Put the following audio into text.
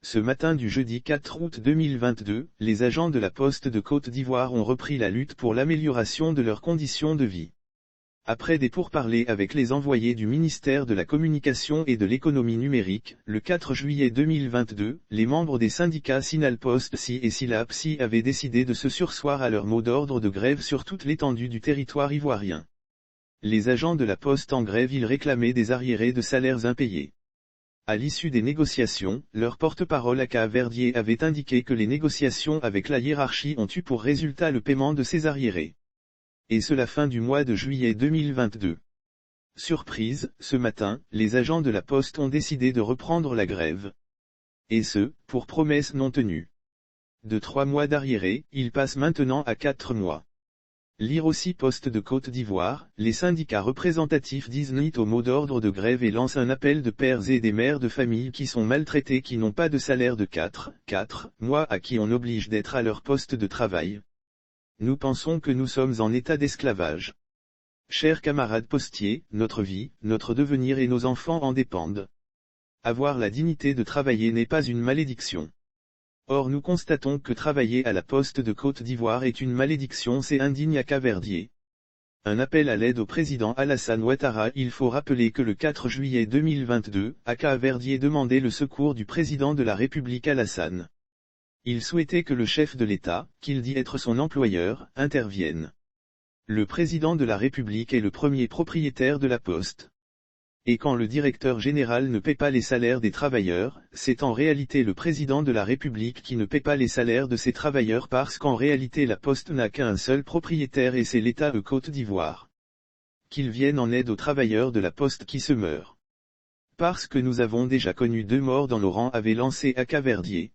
Ce matin du jeudi 4 août 2022, les agents de la Poste de Côte d'Ivoire ont repris la lutte pour l'amélioration de leurs conditions de vie. Après des pourparlers avec les envoyés du ministère de la Communication et de l'Économie numérique, le 4 juillet 2022, les membres des syndicats Sinalpost-SI et SILAP-SI avaient décidé de se surseoir à leur mot d'ordre de grève sur toute l'étendue du territoire ivoirien. Les agents de la Poste en grève, ils réclamaient des arriérés de salaires impayés. À l'issue des négociations, leur porte-parole Aka Verdier avait indiqué que les négociations avec la hiérarchie ont eu pour résultat le paiement de ces arriérés. Et ce la fin du mois de juillet 2022. Surprise, ce matin, les agents de la Poste ont décidé de reprendre la grève. Et ce, pour promesse non tenue. De 3 mois d'arriérés, ils passent maintenant à 4 mois. Lire aussi Poste de Côte d'Ivoire, les syndicats représentatifs disent NIT au mot d'ordre de grève et lancent un appel de pères et des mères de famille qui sont maltraités, qui n'ont pas de salaire de 4 mois, à qui on oblige d'être à leur poste de travail. Nous pensons que nous sommes en état d'esclavage. Chers camarades postiers, notre vie, notre devenir et nos enfants en dépendent. Avoir la dignité de travailler n'est pas une malédiction. Or nous constatons que travailler à la Poste de Côte d'Ivoire est une malédiction, c'est indigne. Aka Verdier. Un appel à l'aide au président Alassane Ouattara. Il faut rappeler que le 4 juillet 2022, Aka Verdier demandait le secours du président de la République Alassane. Il souhaitait que le chef de l'État, qu'il dit être son employeur, intervienne. Le président de la République est le premier propriétaire de la Poste. Et quand le directeur général ne paie pas les salaires des travailleurs, c'est en réalité le président de la République qui ne paie pas les salaires de ses travailleurs, parce qu'en réalité la Poste n'a qu'un seul propriétaire et c'est l'État de Côte d'Ivoire. Qu'il vienne en aide aux travailleurs de la Poste qui se meurent. Parce que nous avons déjà connu 2 morts dans nos rangs, avait lancé Aka Verdier.